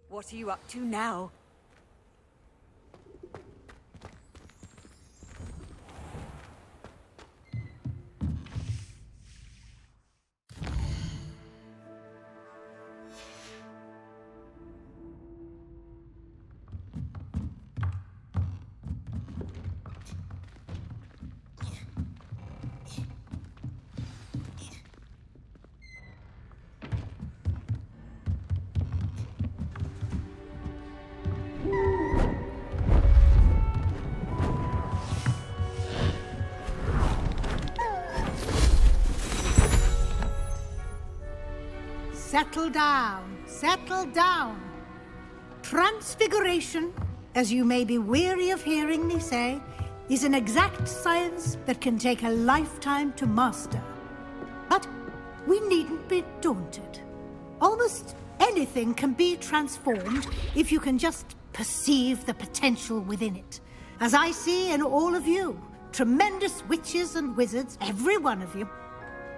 What are you up to now? Settle down, settle down. Transfiguration, as you may be weary of hearing me say, is an exact science that can take a lifetime to master. But we needn't be daunted. Almost anything can be transformed if you can just perceive the potential within it. As I see in all of you, tremendous witches and wizards, every one of you.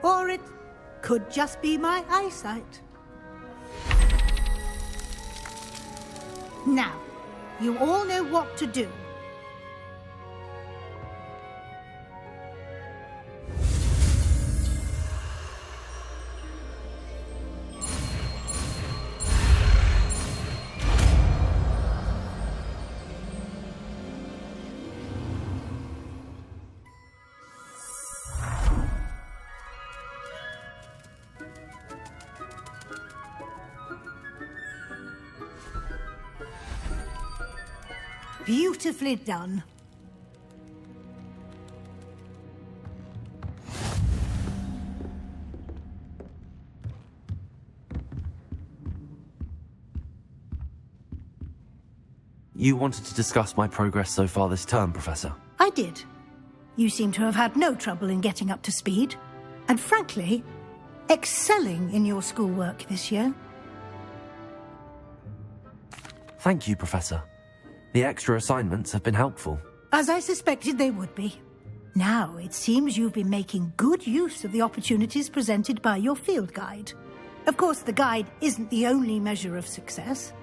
Or it could just be my eyesight. Now, you all know what to do. Beautifully done. You wanted to discuss my progress so far this term, Professor? I did. You seem to have had no trouble in getting up to speed. And frankly, excelling in your schoolwork this year. Thank you, Professor. The extra assignments have been helpful. As I suspected they would be. Now, it seems you've been making good use of the opportunities presented by your field guide. Of course, the guide isn't the only measure of success.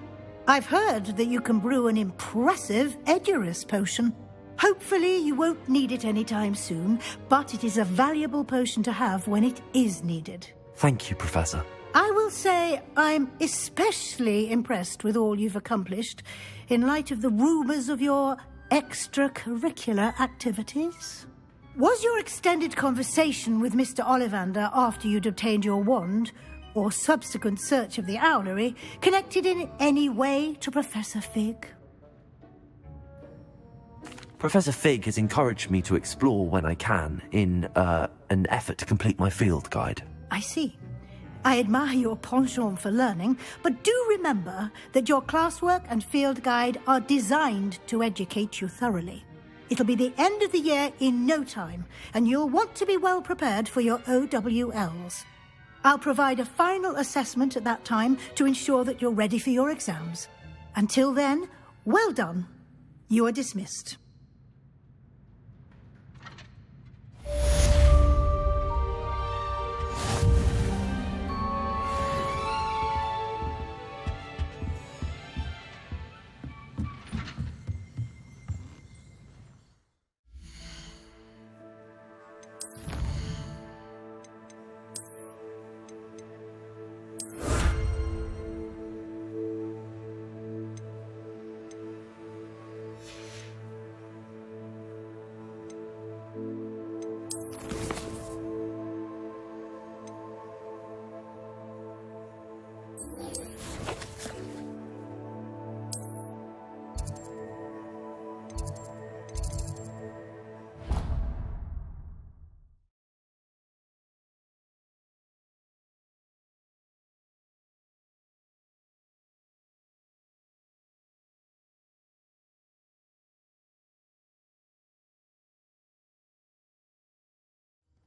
I've heard that you can brew an impressive Edurus potion. Hopefully, you won't need it anytime soon, but it is a valuable potion to have when it is needed. Thank you, Professor. I will say I'm especially impressed with all you've accomplished in light of the rumours of your extracurricular activities. Was your extended conversation with Mr. Ollivander after you'd obtained your wand, or subsequent search of the owlery, connected in any way to Professor Fig? Professor Fig has encouraged me to explore when I can in an effort to complete my field guide. I see. I admire your penchant for learning, but do remember that your classwork and field guide are designed to educate you thoroughly. It'll be the end of the year in no time, and you'll want to be well prepared for your OWLs. I'll provide a final assessment at that time to ensure that you're ready for your exams. Until then, well done. You are dismissed.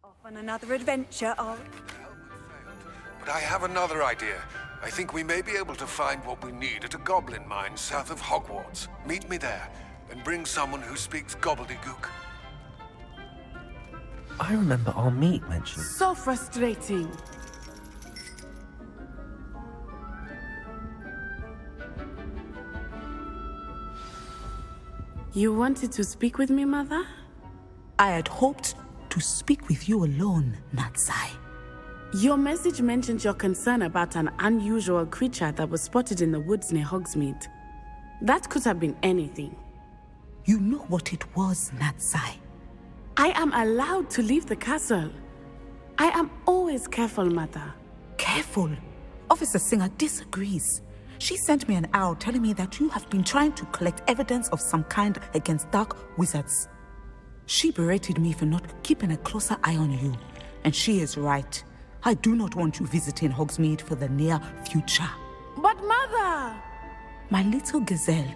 Off on another adventure, But I have another idea. I think we may be able to find what we need at a goblin mine south of Hogwarts. Meet me there, and bring someone who speaks gobbledygook. I remember our meet mentioning... So frustrating. You wanted to speak with me, Mother? I had hoped to speak with you alone, Natsai. Your message mentioned your concern about an unusual creature that was spotted in the woods near Hogsmeade. That could have been anything. You know what it was, Natsai. I am allowed to leave the castle. I am always careful, Mother. Careful. Officer Singer disagrees. She sent me an owl telling me that you have been trying to collect evidence of some kind against dark wizards. She berated me for not keeping a closer eye on you. And she is right. I do not want you visiting Hogsmeade for the near future. But Mother! My little gazelle,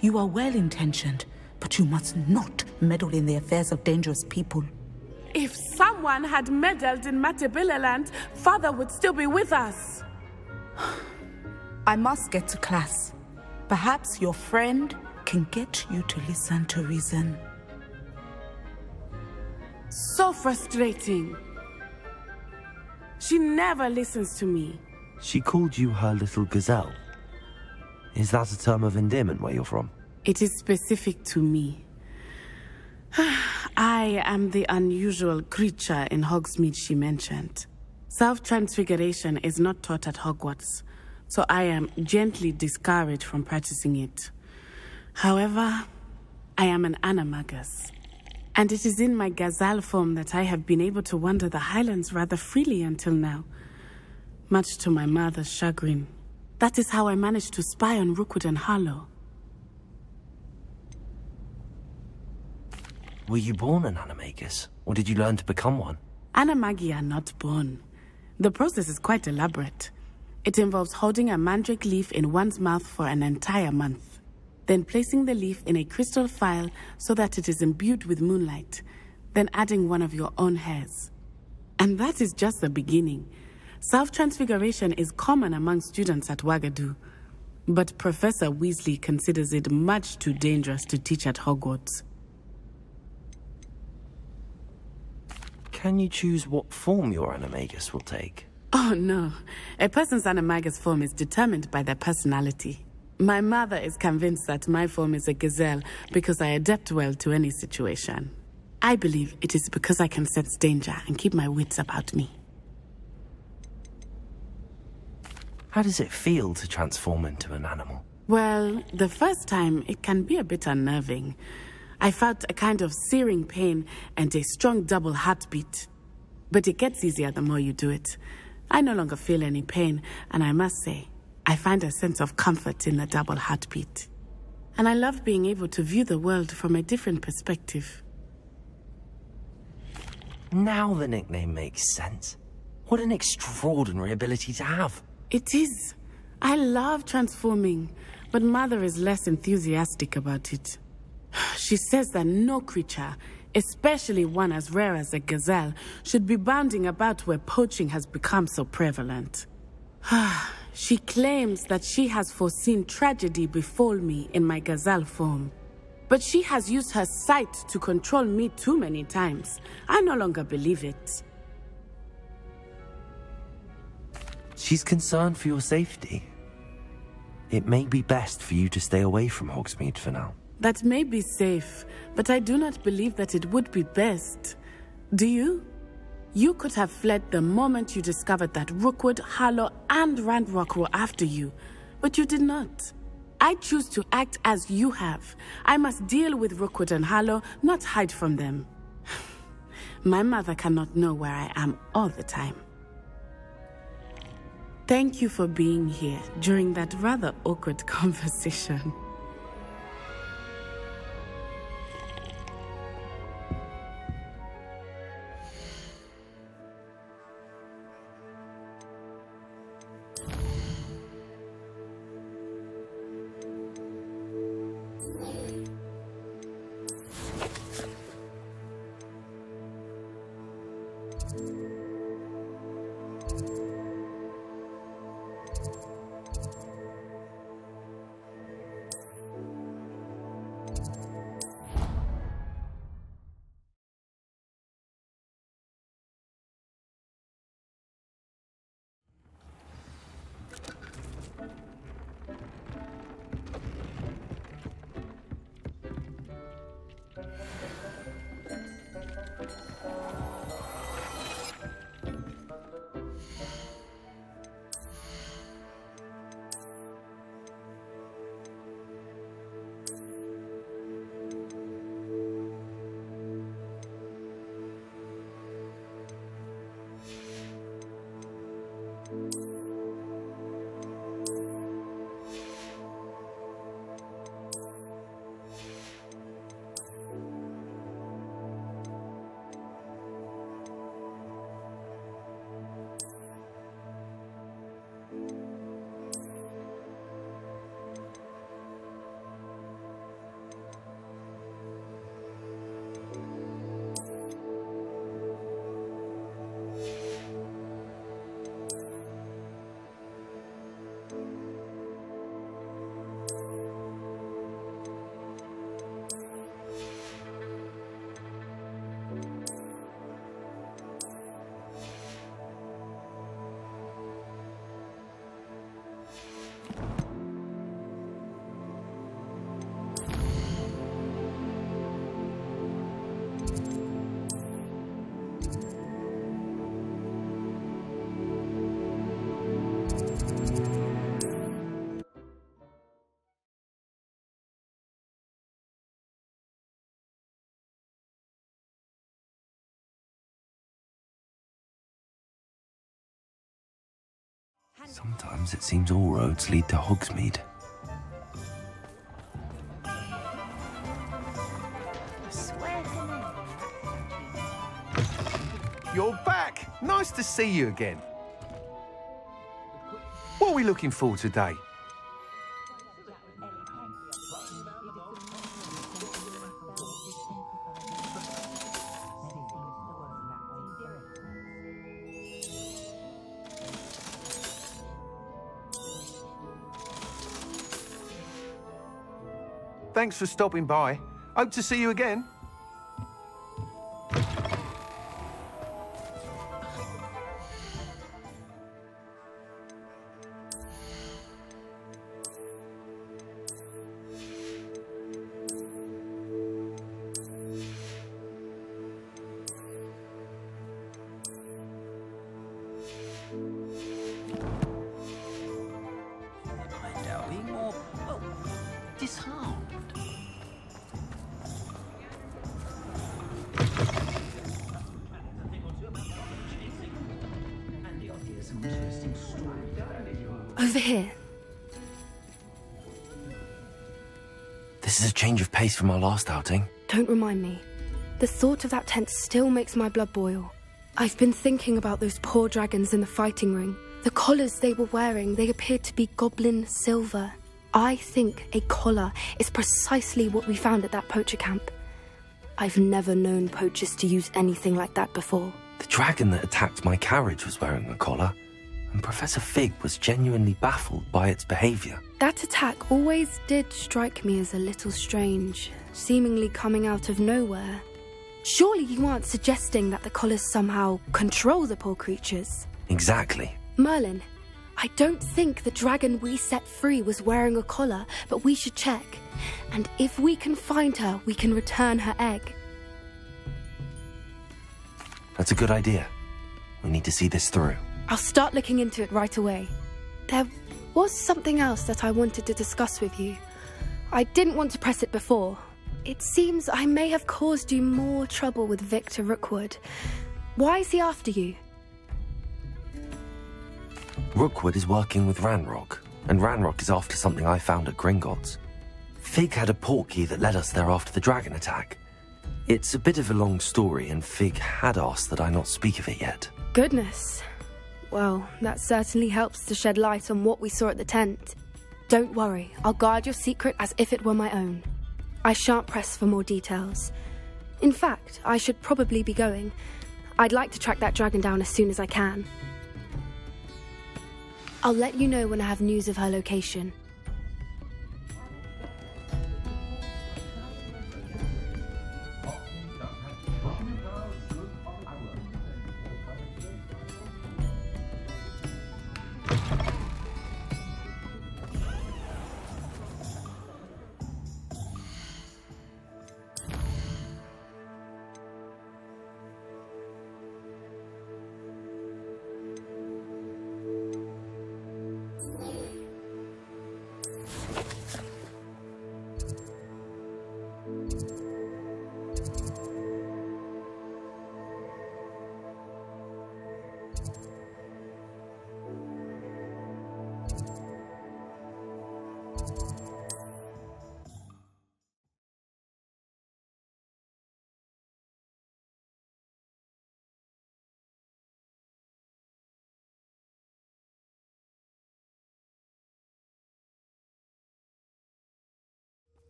you are well-intentioned, but you must not meddle in the affairs of dangerous people. If someone had meddled in Matabeleland, Father would still be with us. I must get to class. Perhaps your friend can get you to listen to reason. So frustrating. She never listens to me. She called you her little gazelle. Is that a term of endearment where you're from? It is specific to me. I am the unusual creature in Hogsmeade she mentioned. Self-transfiguration is not taught at Hogwarts, so I am gently discouraged from practicing it. However, I am an animagus, and it is in my gazelle form that I have been able to wander the highlands rather freely until now, much to my mother's chagrin. That is how I managed to spy on Rookwood and Harlow. Were you born an animagus, or did you learn to become one? Animagi are not born. The process is quite elaborate. It involves holding a mandrake leaf in one's mouth for an entire month, then placing the leaf in a crystal phial so that it is imbued with moonlight, then adding one of your own hairs. And that is just the beginning. Self-transfiguration is common among students at Wagadu, but Professor Weasley considers it much too dangerous to teach at Hogwarts. Can you choose what form your animagus will take? Oh no, a person's animagus form is determined by their personality. My mother is convinced that my form is a gazelle because I adapt well to any situation. I believe it is because I can sense danger and keep my wits about me. How does it feel to transform into an animal? Well, the first time it can be a bit unnerving. I felt a kind of searing pain and a strong double heartbeat. But it gets easier the more you do it. I no longer feel any pain, and I must say, I find a sense of comfort in the double heartbeat. And I love being able to view the world from a different perspective. Now the nickname makes sense. What an extraordinary ability to have. It is. I love transforming, but Mother is less enthusiastic about it. She says that no creature, especially one as rare as a gazelle, should be bounding about where poaching has become so prevalent. She claims that she has foreseen tragedy befall me in my gazelle form. But she has used her sight to control me too many times. I no longer believe it. She's concerned for your safety. It may be best for you to stay away from Hogsmeade for now. That may be safe, but I do not believe that it would be best. Do you? You could have fled the moment you discovered that Rookwood, Harlow, and Ranrock were after you, but you did not. I choose to act as you have. I must deal with Rookwood and Harlow, not hide from them. My mother cannot know where I am all the time. Thank you for being here during that rather awkward conversation. Sometimes it seems all roads lead to Hogsmeade. You're back! Nice to see you again. What are we looking for today? Thanks for stopping by. Hope to see you again. Over here. This is a change of pace from our last outing. Don't remind me. The thought of that tent still makes my blood boil. I've been thinking about those poor dragons in the fighting ring. The collars they were wearing, they appeared to be goblin silver. I think a collar is precisely what we found at that poacher camp. I've never known poachers to use anything like that before. The dragon that attacked my carriage was wearing a collar, and Professor Fig was genuinely baffled by its behavior. That attack always did strike me as a little strange, seemingly coming out of nowhere. Surely you aren't suggesting that the collars somehow control the poor creatures? Exactly. Merlin, I don't think the dragon we set free was wearing a collar, but we should check. And if we can find her, we can return her egg. That's a good idea. We need to see this through. I'll start looking into it right away. There was something else that I wanted to discuss with you. I didn't want to press it before. It seems I may have caused you more trouble with Victor Rookwood. Why is he after you? Rookwood is working with Ranrock, and Ranrock is after something I found at Gringotts. Fig had a portkey that led us there after the dragon attack. It's a bit of a long story, and Fig had asked that I not speak of it yet. Goodness. Well, that certainly helps to shed light on what we saw at the tent. Don't worry, I'll guard your secret as if it were my own. I shan't press for more details. In fact, I should probably be going. I'd like to track that dragon down as soon as I can. I'll let you know when I have news of her location.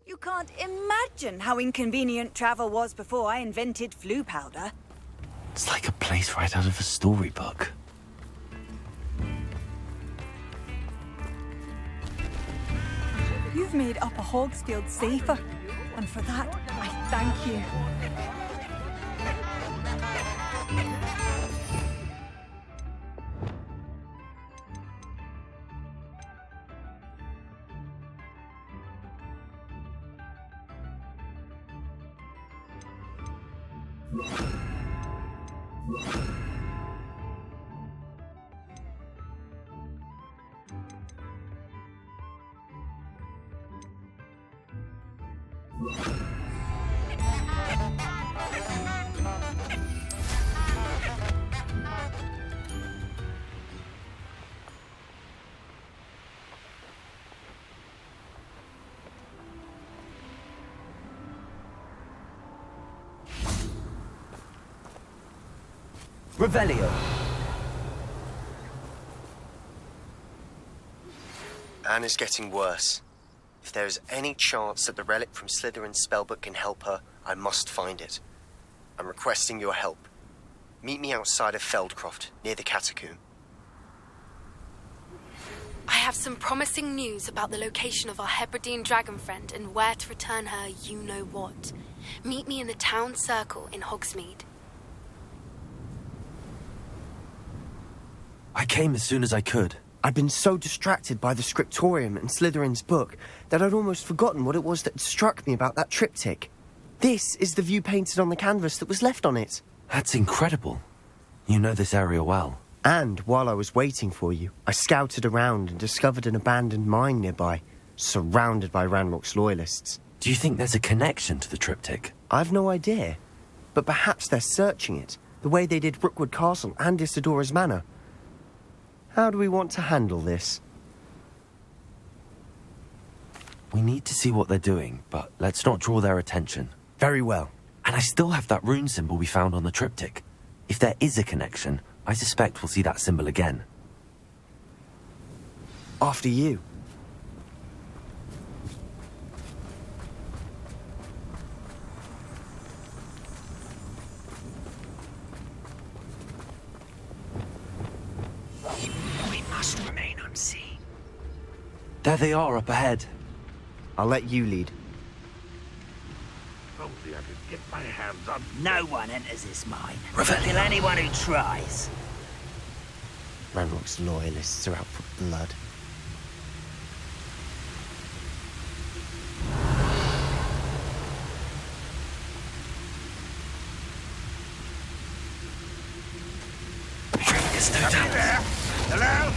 You can't imagine how inconvenient travel was before I invented flu powder. It's like a place right out of a storybook. You've made Upper Hogsfield safer, and for that, I thank you. Revelio. Anne is getting worse. If there is any chance that the relic from Slytherin's spellbook can help her, I must find it. I'm requesting your help. Meet me outside of Feldcroft, near the catacomb. I have some promising news about the location of our Hebridean dragon friend and where to return her you-know-what. Meet me in the town circle in Hogsmeade. I came as soon as I could. I'd been so distracted by the scriptorium and Slytherin's book that I'd almost forgotten what it was that struck me about that triptych. This is the view painted on the canvas that was left on it. That's incredible. You know this area well. And while I was waiting for you, I scouted around and discovered an abandoned mine nearby, surrounded by Ranrock's loyalists. Do you think there's a connection to the triptych? I've no idea, but perhaps they're searching it, the way they did Rookwood Castle and Isidora's Manor. How do we want to handle this? We need to see what they're doing, but let's not draw their attention. Very well. And I still have that rune symbol we found on the triptych. If there is a connection, I suspect we'll see that symbol again. After you. We must remain unseen. There they are up ahead. I'll let you lead. Hopefully I could get my hands on... No one enters this mine. Revelio. Kill anyone who tries. Ranrock's loyalists are out for blood. It's no doubt. There. Hello?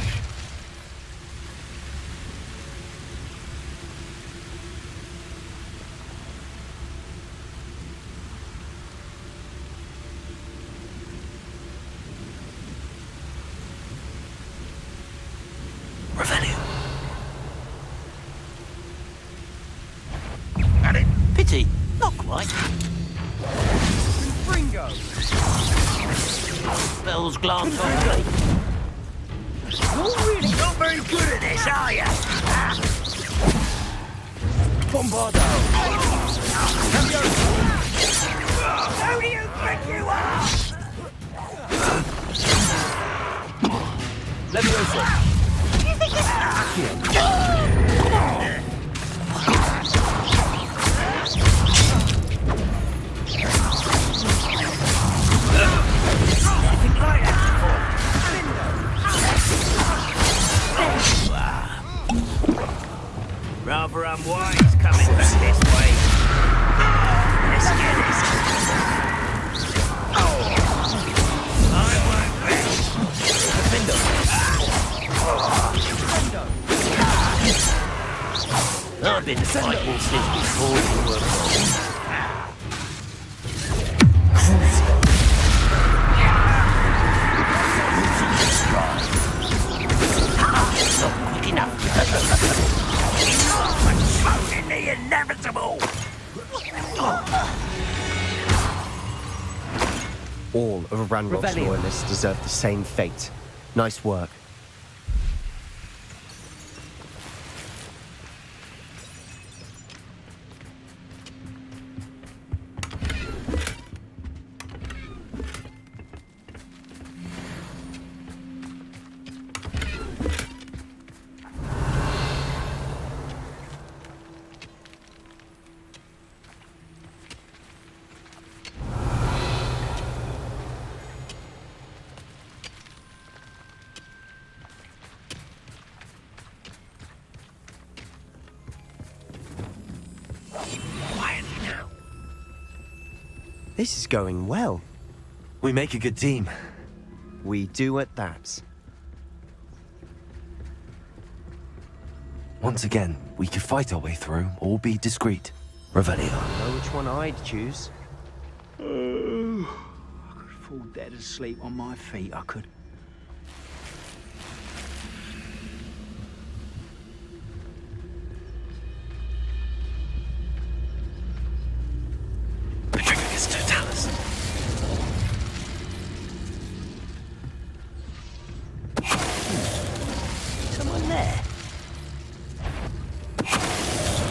Revelio. Got it. Pity, not quite. Ringo. Spells glance on me. You're really not very good at this, are you? Bombardo. Who do you think you are? Leviosa. Rather unwise coming back this way. Let's get this. I won't I've been to fight monsters before you were born. Not quick enough. Voting the inevitable! All of Ranrock's Revelio. loyalists deserve the same fate. Nice work. Quietly now. This is going well. We make a good team. We do at that. Once again, we could fight our way through or be discreet. Revelio. Know which one I'd choose? I could fall dead asleep on my feet, I could.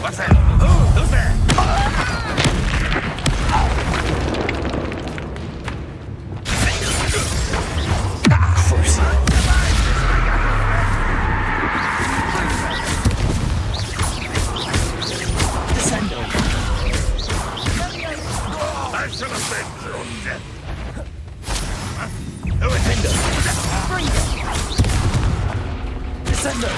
What's that? Who's there? I should have been dead. Who is Hinder? Descendo!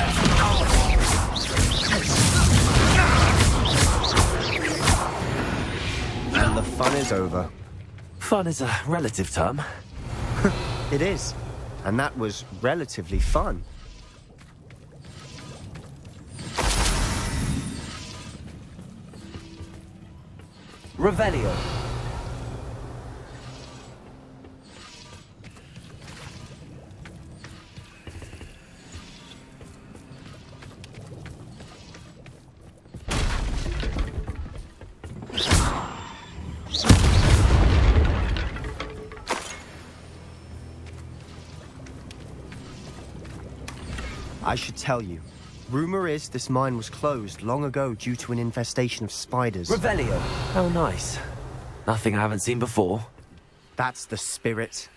And the fun is over. Fun is a relative term. It is. And that was relatively fun. Revelio. I should tell you. Rumor is this mine was closed long ago due to an infestation of spiders. Revelio. How nice. Nothing I haven't seen before. That's the spirit.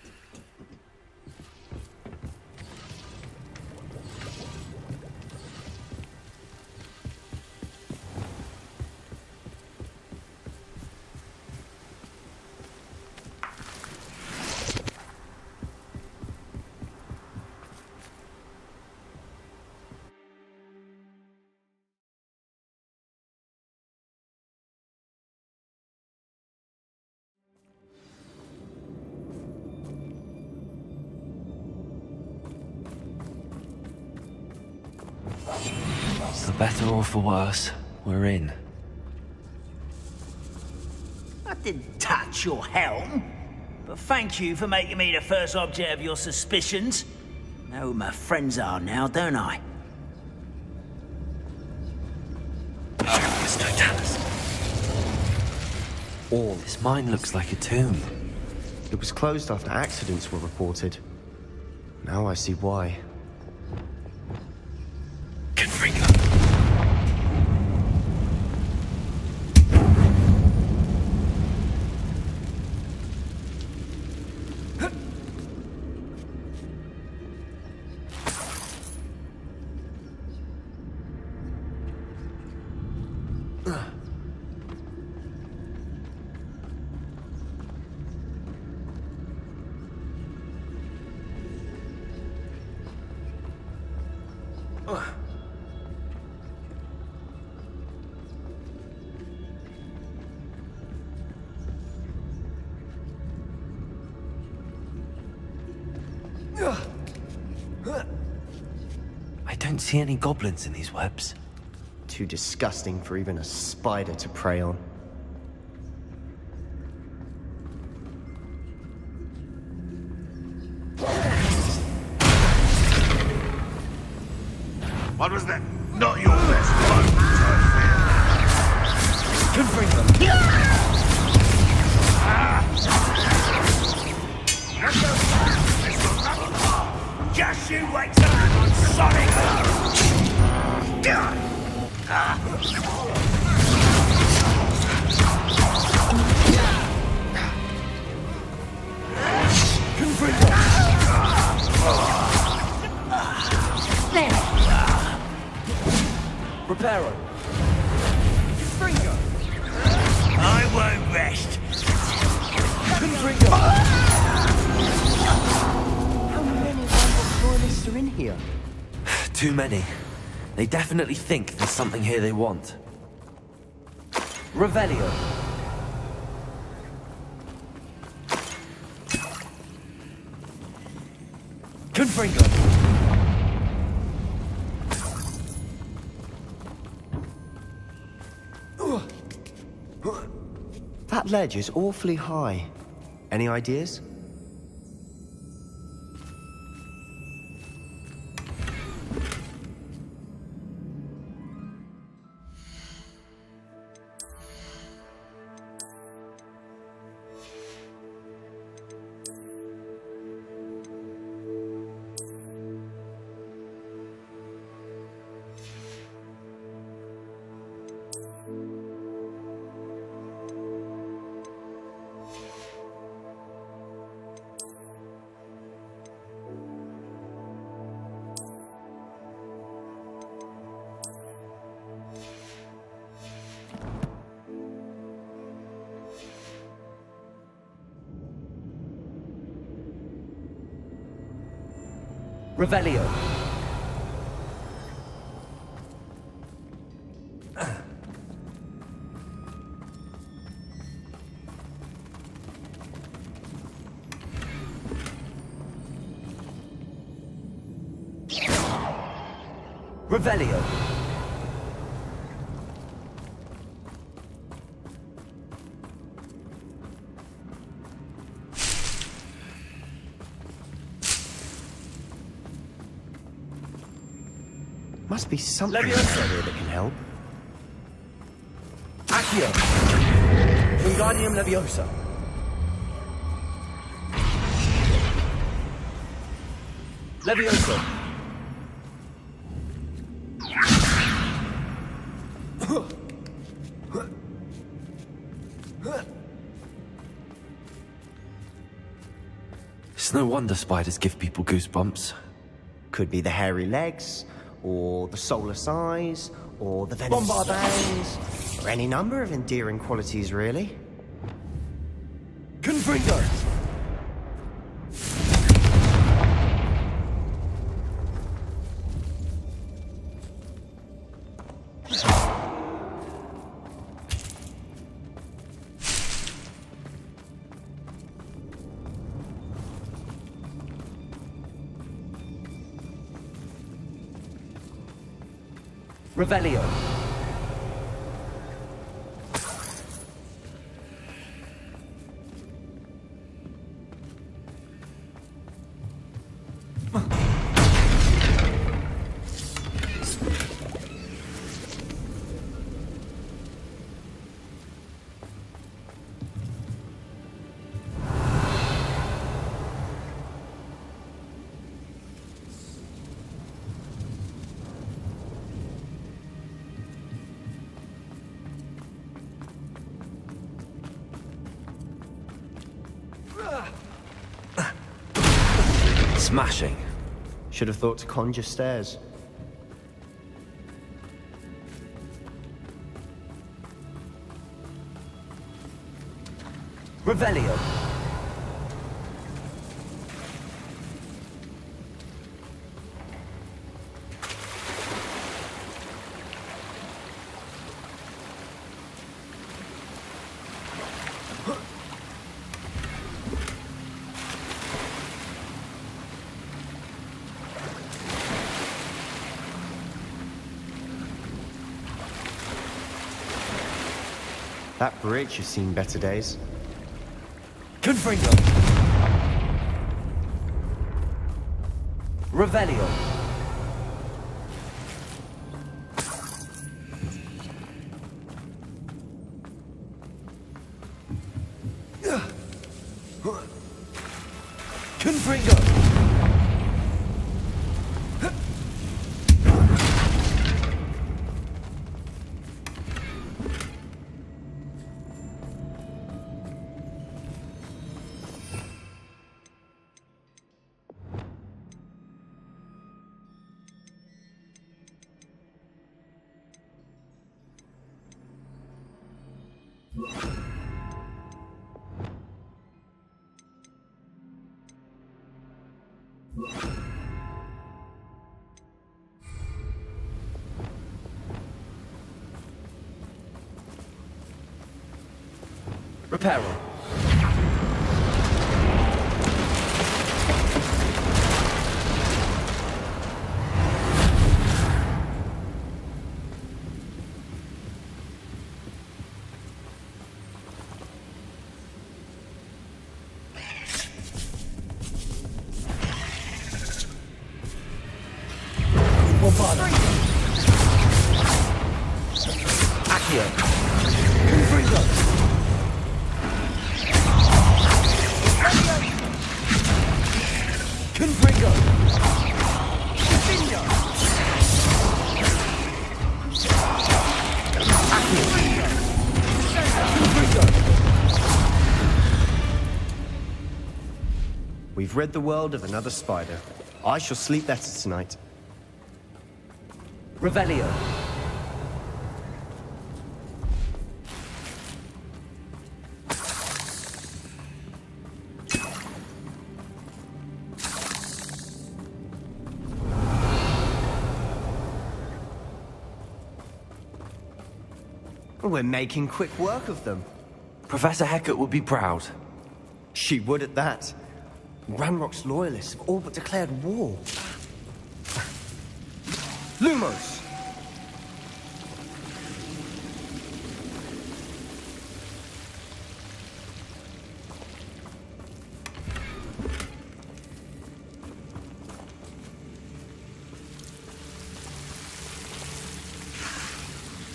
For better or for worse, we're in. I didn't touch your helm, but thank you for making me the first object of your suspicions. Know who my friends are now, don't I? All this mine looks like a tomb. It was closed after accidents were reported. Now I see why. I don't see any goblins in these webs. Too disgusting for even a spider to prey on. What was that? Not your best fun, Can bring them. Just you wait till I'm on Sonic! Reparo. I won't rest. How many Hogwarts loyalists are in here? Too many. They definitely think there's something here they want. Revelio. Confringo. That ledge is awfully high. Any ideas? Revelio. Revelio. Must be something here that can help. Accio. Wingardium Leviosa. Leviosa. It's no wonder spiders give people goosebumps. Could be the hairy legs, or the soulless eyes, or the venomous fangs, or any number of endearing qualities, really. Confringo! Revelio. Smashing. Should have thought to conjure stairs. Revelio. That bridge has seen better days. Confringo. Revelio. Confringo. Reparo. Accio. Confringo. Confringo! Confringo! We've rid the world of another spider. I shall sleep better tonight. Revelio. We're making quick work of them. Professor Hecat would be proud. She would at that. Ranrock's loyalists have all but declared war. Lumos!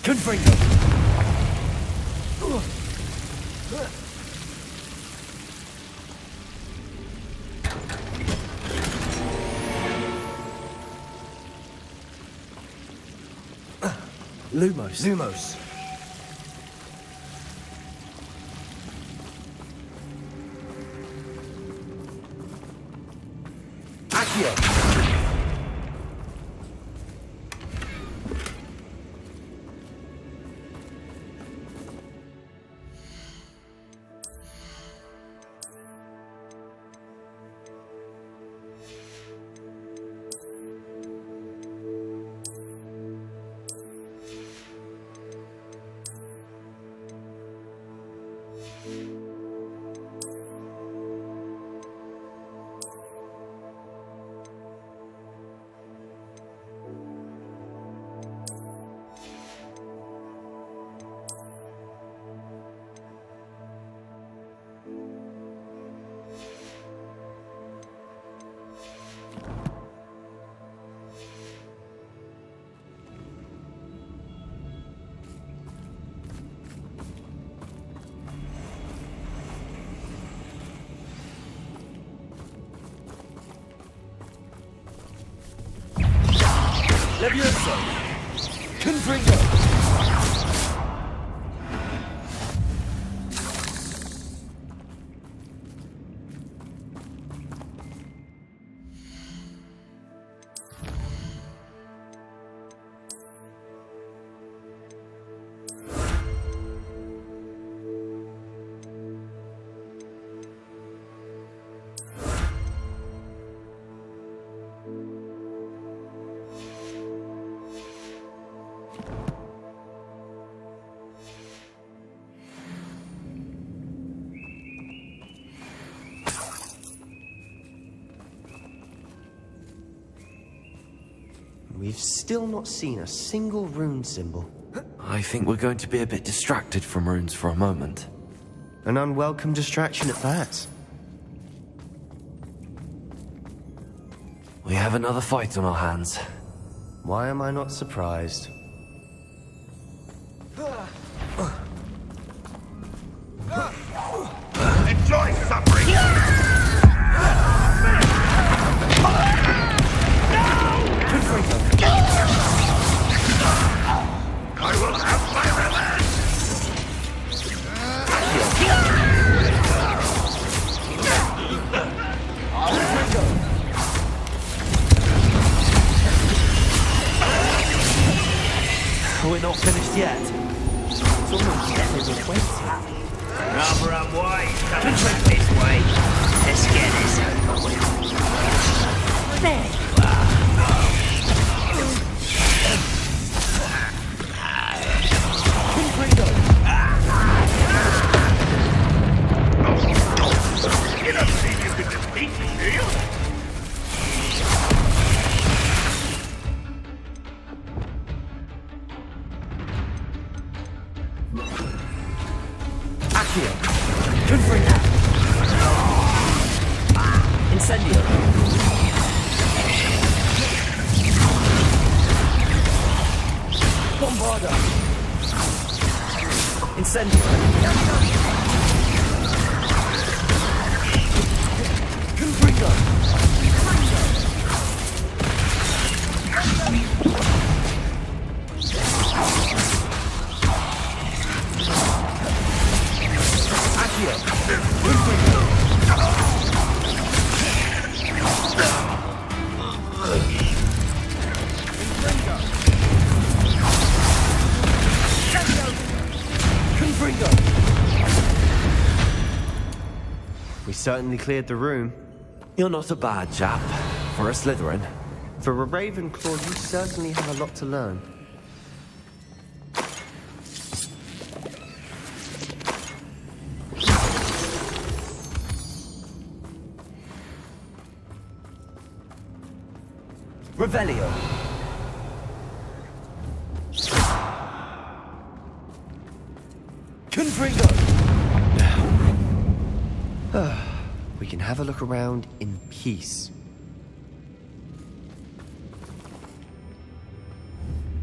Confringo! Lumos. Lumos. Accio! Levioso! Confringo! We've still not seen a single rune symbol. I think we're going to be a bit distracted from runes for a moment. An unwelcome distraction at that. We have another fight on our hands. Why am I not surprised? Enjoy suffering! I will have my revenge! We're not finished yet. It's almost getting acquainted. Rather unwise coming back this way. Let's get this over with. There you are. You don't think you can defeat me, do you? Accio! Confringo! Incendio! Bombarda! Incendio! Confringo! Accio! Confringo! Confringo! We certainly cleared the room. You're not a bad chap for a Slytherin. For a Ravenclaw, you certainly have a lot to learn. Revelio. Confringo. Now, we can have a look around in peace.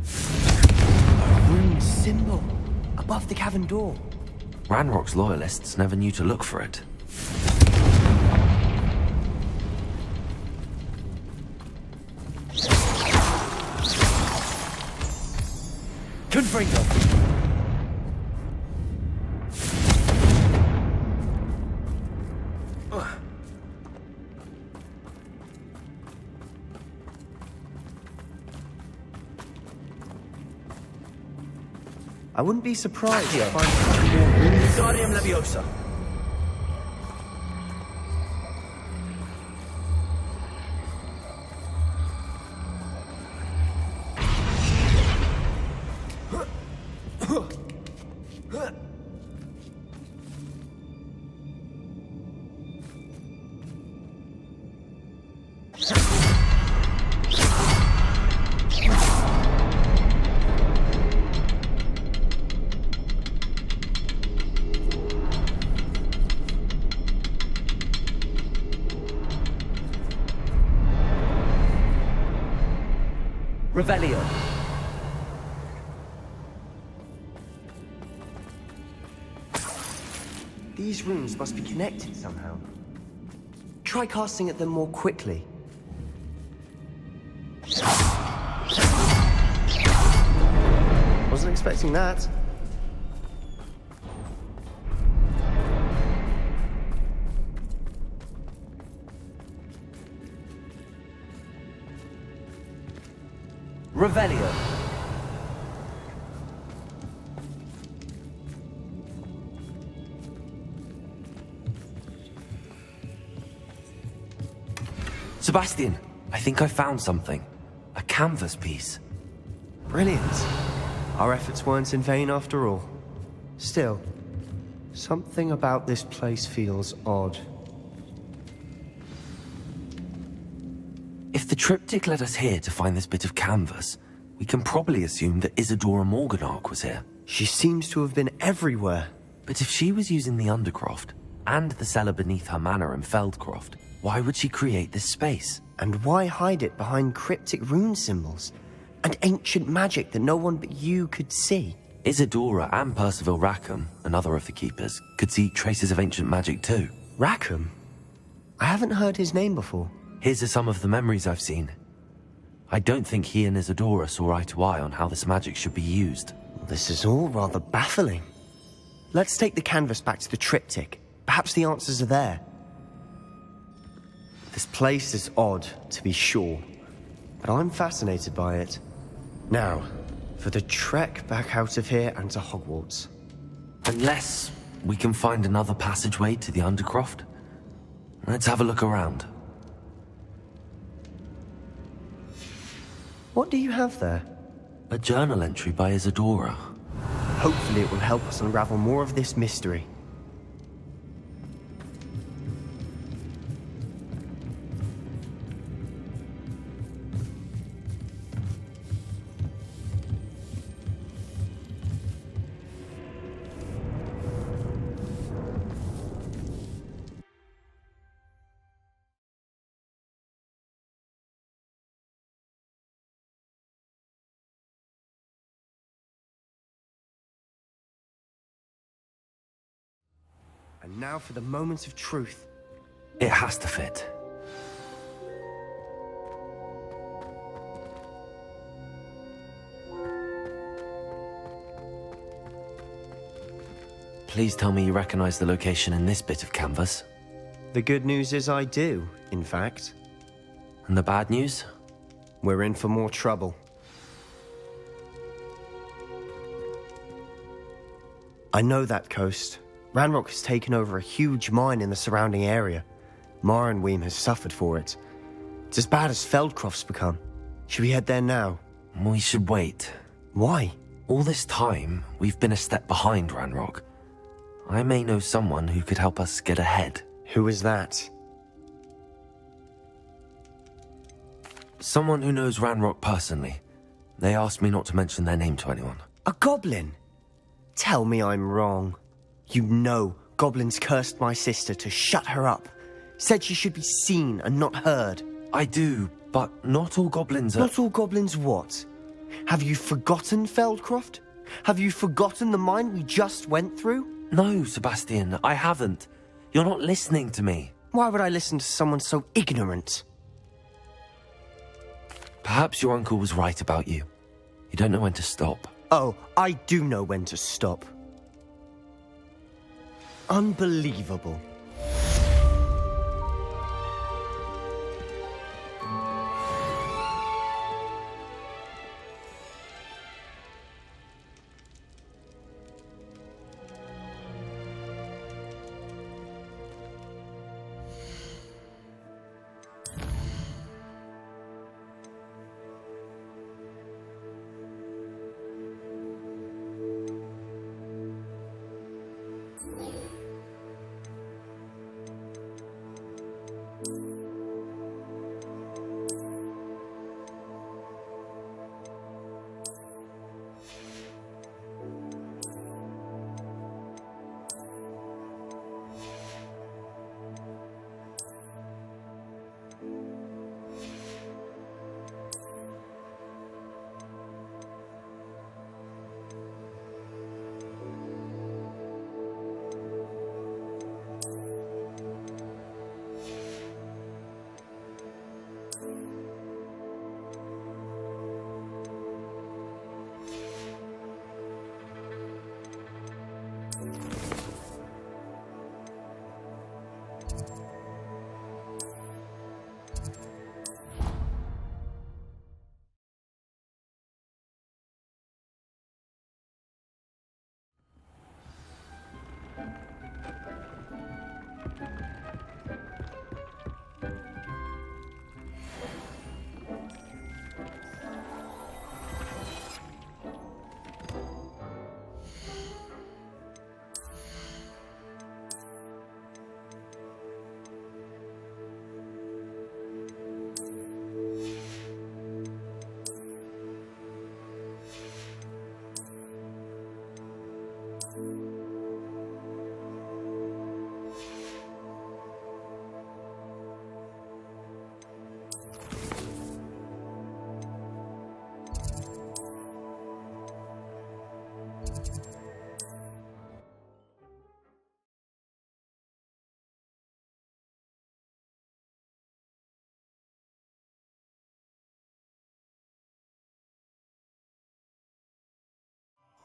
A rune symbol above the cavern door. Ranrock's loyalists never knew to look for it. Confringo. I wouldn't be surprised to find more Wingardium Leviosa. Revelio. These runes must be connected somehow. Try casting at them more quickly. Wasn't expecting that. Revelio. Sebastian, I think I found something. A canvas piece. Brilliant. Our efforts weren't in vain after all. Still, something about this place feels odd. If the triptych led us here to find this bit of canvas, we can probably assume that Isadora Morganach was here. She seems to have been everywhere. But if she was using the Undercroft, and the cellar beneath her manor in Feldcroft, why would she create this space? And why hide it behind cryptic rune symbols? And ancient magic that no one but you could see? Isadora and Percival Rackham, another of the Keepers, could see traces of ancient magic too. Rackham? I haven't heard his name before. His are some of the memories I've seen. I don't think he and Isadora saw eye to eye on how this magic should be used. This is all rather baffling. Let's take the canvas back to the triptych. Perhaps the answers are there. This place is odd, to be sure, but I'm fascinated by it. Now, for the trek back out of here and to Hogwarts. Unless we can find another passageway to the Undercroft. Let's have a look around. What do you have there? A journal entry by Isadora. Hopefully it will help us unravel more of this mystery. And now for the moment of truth. It has to fit. Please tell me you recognize the location in this bit of canvas. The good news is I do, in fact. And the bad news? We're in for more trouble. I know that coast. Ranrock has taken over a huge mine in the surrounding area. Marrenweem has suffered for it. It's as bad as Feldcroft's become. Should we head there now? We should wait. Why? All this time, we've been a step behind Ranrock. I may know someone who could help us get ahead. Who is that? Someone who knows Ranrock personally. They asked me not to mention their name to anyone. A goblin? Tell me I'm wrong. You know goblins cursed my sister to shut her up. Said she should be seen and not heard. I do, but not all goblins are... Not all goblins what? Have you forgotten Feldcroft? Have you forgotten the mine we just went through? No, Sebastian, I haven't. You're not listening to me. Why would I listen to someone so ignorant? Perhaps your uncle was right about you. You don't know when to stop. Oh, I do know when to stop. Unbelievable.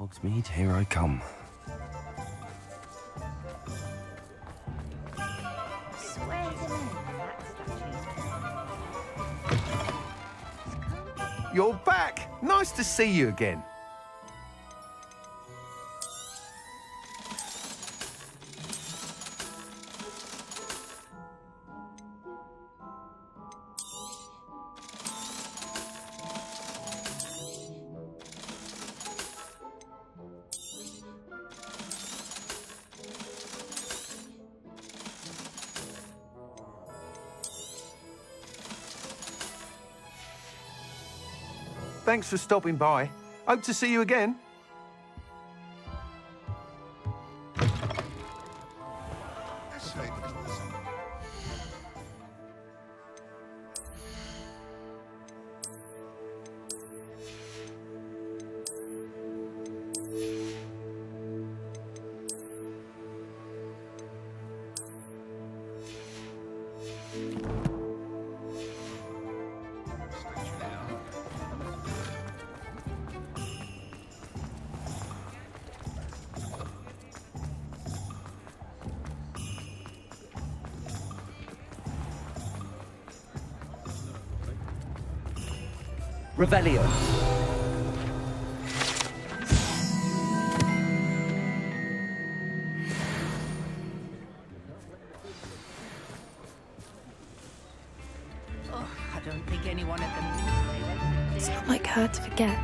Hogsmeade, here I come. You're back! Nice to see you again. Thanks for stopping by. Hope to see you again. Revelio. Oh, I don't think anyone at the... It's not like her to forget.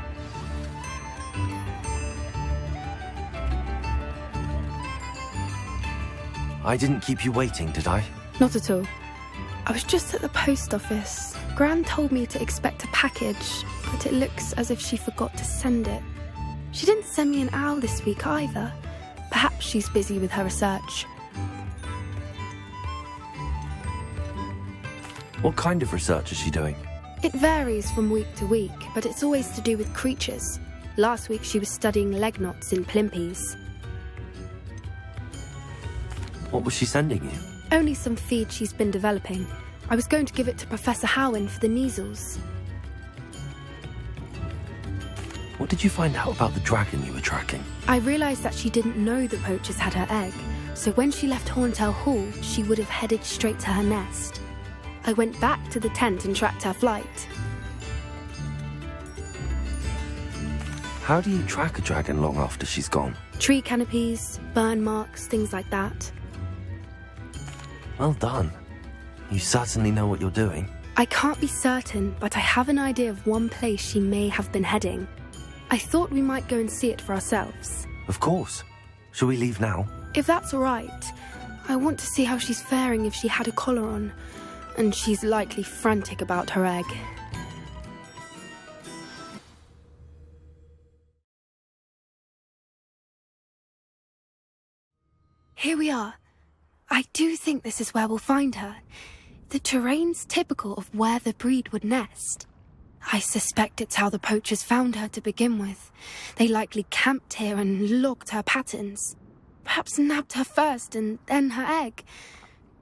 I didn't keep you waiting, did I? Not at all. I was just at the post office. Gran told me to expect a package, but it looks as if she forgot to send it. She didn't send me an owl this week either. Perhaps she's busy with her research. What kind of research is she doing? It varies from week to week, but it's always to do with creatures. Last week she was studying leg knots in plimpies. What was she sending you? Only some feed she's been developing. I was going to give it to Professor Howin for the measles. What did you find out about the dragon you were tracking? I realised that she didn't know the poachers had her egg, so when she left Horntail Hall, she would have headed straight to her nest. I went back to the tent and tracked her flight. How do you track a dragon long after she's gone? Tree canopies, burn marks, things like that. Well done. You certainly know what you're doing. I can't be certain, but I have an idea of one place she may have been heading. I thought we might go and see it for ourselves. Of course. Shall we leave now? If that's all right. I want to see how she's faring if she had a collar on. And she's likely frantic about her egg. Here we are. I do think this is where we'll find her. The terrain's typical of where the breed would nest. I suspect it's how the poachers found her to begin with. They likely camped here and logged her patterns. Perhaps nabbed her first and then her egg.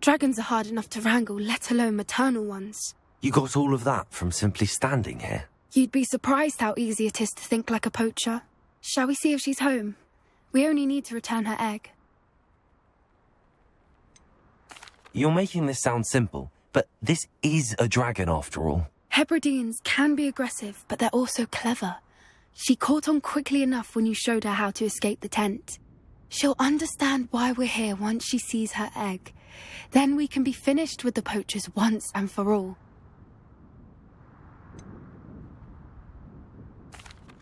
Dragons are hard enough to wrangle, let alone maternal ones. You got all of that from simply standing here? You'd be surprised how easy it is to think like a poacher. Shall we see if she's home? We only need to return her egg. You're making this sound simple, but this is a dragon after all. Hebrideans can be aggressive, but they're also clever. She caught on quickly enough when you showed her how to escape the tent. She'll understand why we're here once she sees her egg. Then we can be finished with the poachers once and for all.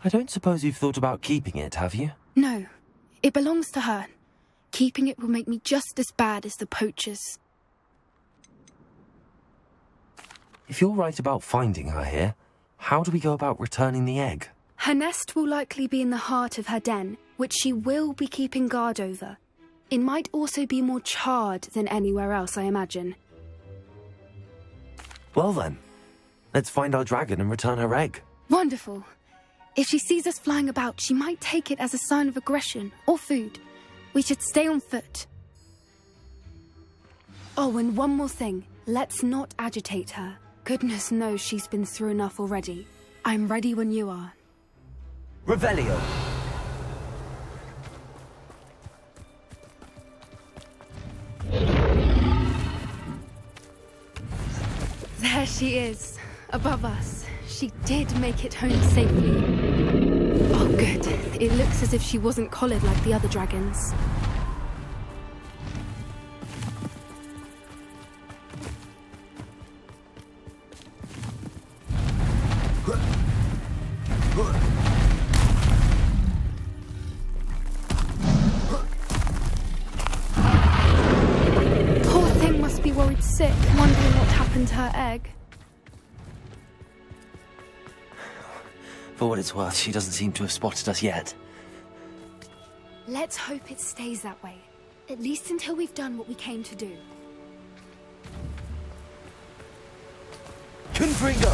I don't suppose you've thought about keeping it, have you? No, it belongs to her. Keeping it will make me just as bad as the poachers. If you're right about finding her here, how do we go about returning the egg? Her nest will likely be in the heart of her den, which she will be keeping guard over. It might also be more charred than anywhere else, I imagine. Well then, let's find our dragon and return her egg. Wonderful. If she sees us flying about, she might take it as a sign of aggression or food. We should stay on foot. Oh, and one more thing. Let's not agitate her. Goodness knows she's been through enough already. I'm ready when you are. Revelio. There she is, above us. She did make it home safely. Oh, good. It looks as if she wasn't collared like the other dragons. Poor thing must be worried sick, wondering what happened to her egg. For what it's worth, she doesn't seem to have spotted us yet. Let's hope it stays that way. At least until we've done what we came to do. Confringo.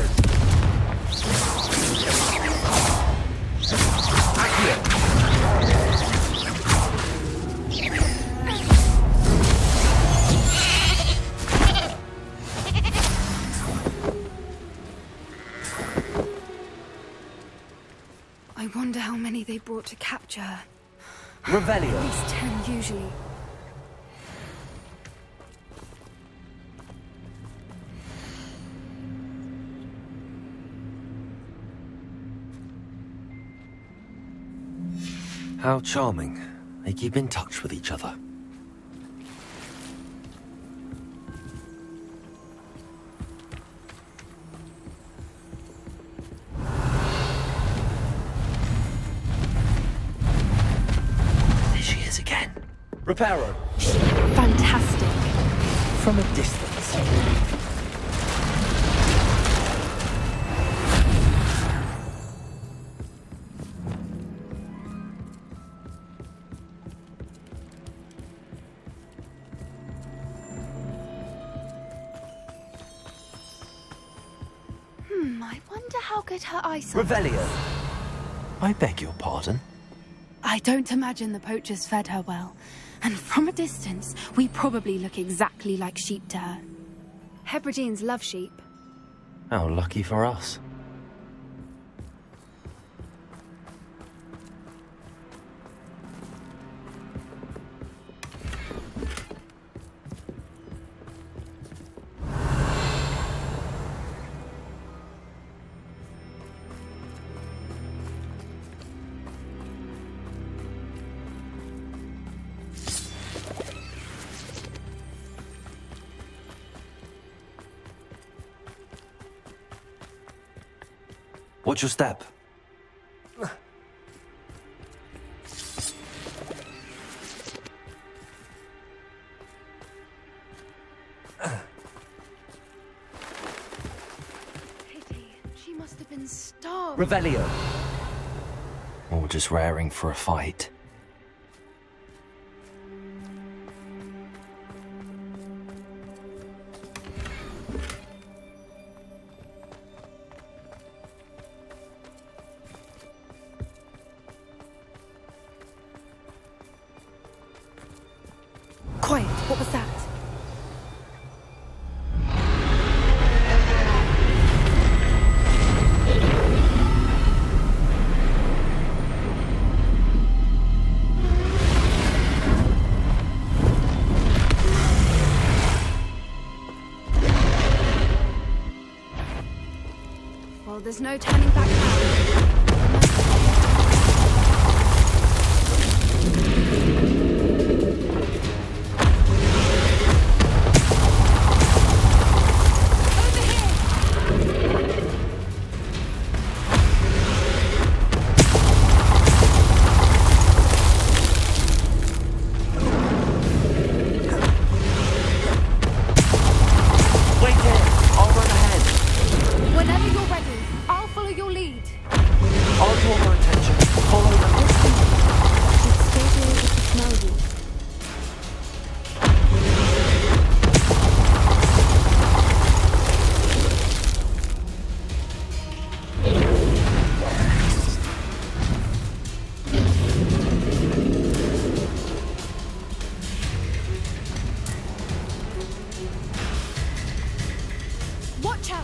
I wonder how many they brought to capture her. Revelio. At least 10 usually. How charming. They keep in touch with each other. There she is again. Reparo. Fantastic. From a distance. how good her eyesight is. Revelio! I beg your pardon? I don't imagine the poachers fed her well. And from a distance, we probably look exactly like sheep to her. Hebrideans love sheep. How lucky for us. Watch your step. Pity. She must have been starved. Revelio. Or just raring for a fight. Quiet. What was that? Well, there's no turning back now.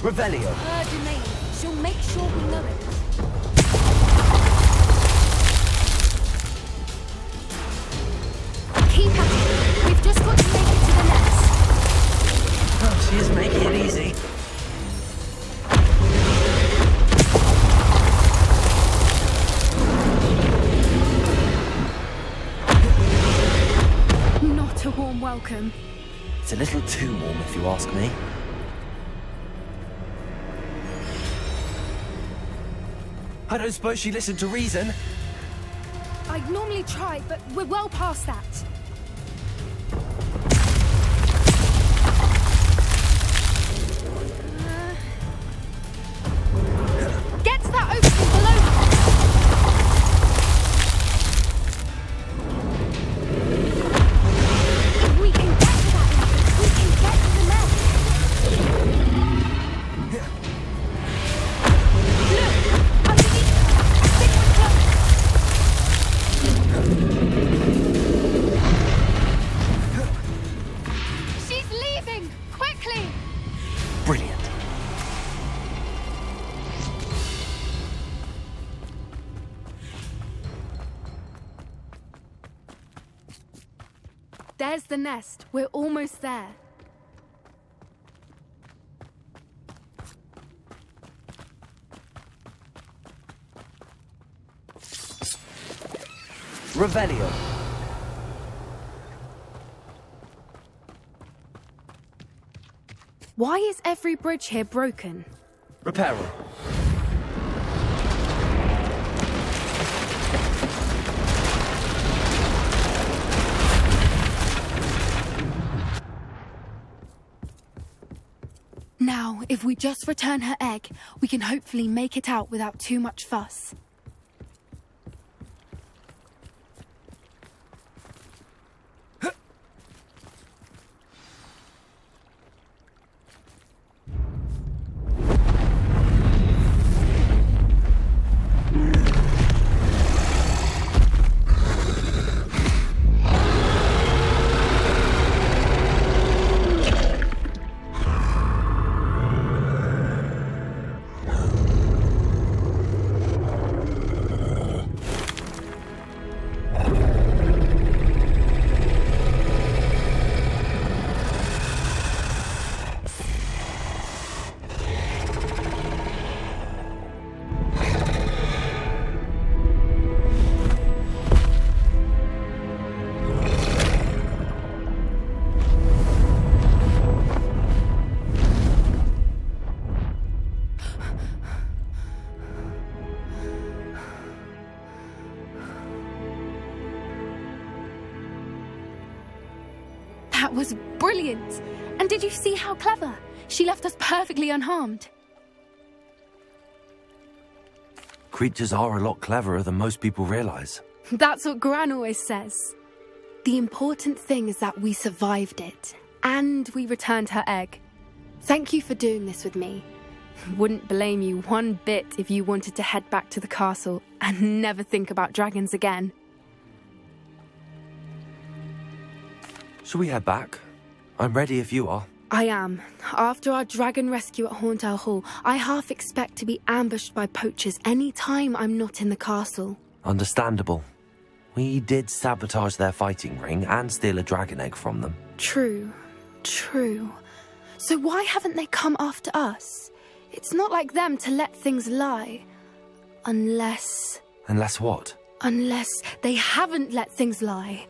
Revelio. Her domain. She'll make sure we know it. Keep at it. We've just got to make it to the nest. Oh, she is making it easy. Not a warm welcome. It's a little too warm, if you ask me. I don't suppose she listened to reason. I'd normally try, but we're well past that. Get to that opening below. If we can get to that entrance, we can get to the nest. Look, underneath her. I think we're close. She's leaving! Quickly! Brilliant. There's the nest. We're almost there. Revelio. Why is every bridge here broken? Repair her. Now, if we just return her egg, we can hopefully make it out without too much fuss. That was brilliant. And did you see how clever? She left us perfectly unharmed. Creatures are a lot cleverer than most people realize. That's what Gran always says. The important thing is that we survived it, and we returned her egg. Thank you for doing this with me. Wouldn't blame you one bit if you wanted to head back to the castle and never think about dragons again. Shall we head back? I'm ready if you are. I am. After our dragon rescue at Hauntowl Hall, I half expect to be ambushed by poachers any time I'm not in the castle. Understandable. We did sabotage their fighting ring and steal a dragon egg from them. True. So why haven't they come after us? It's not like them to let things lie. Unless... Unless what? Unless they haven't let things lie.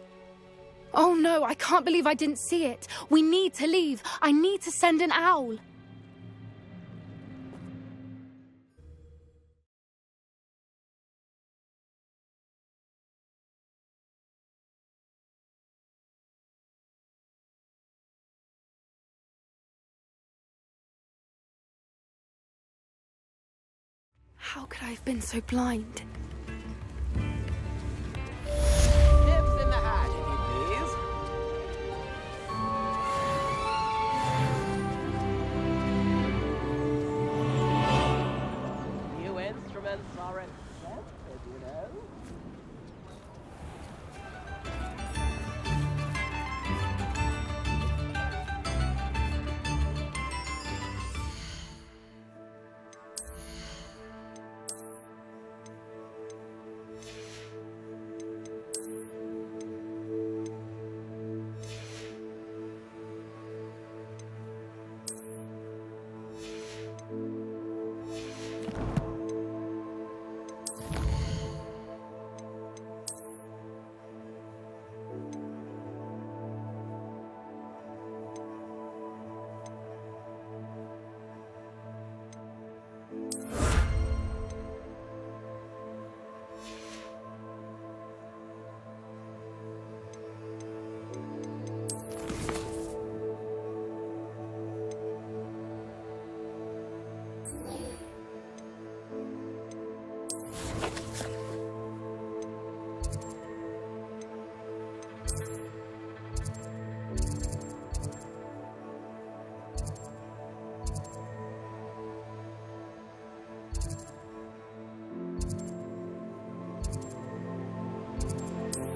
Oh no, I can't believe I didn't see it. We need to leave. I need to send an owl. How could I have been so blind? Nips in the hat, if you please. New instruments are expensive, you know.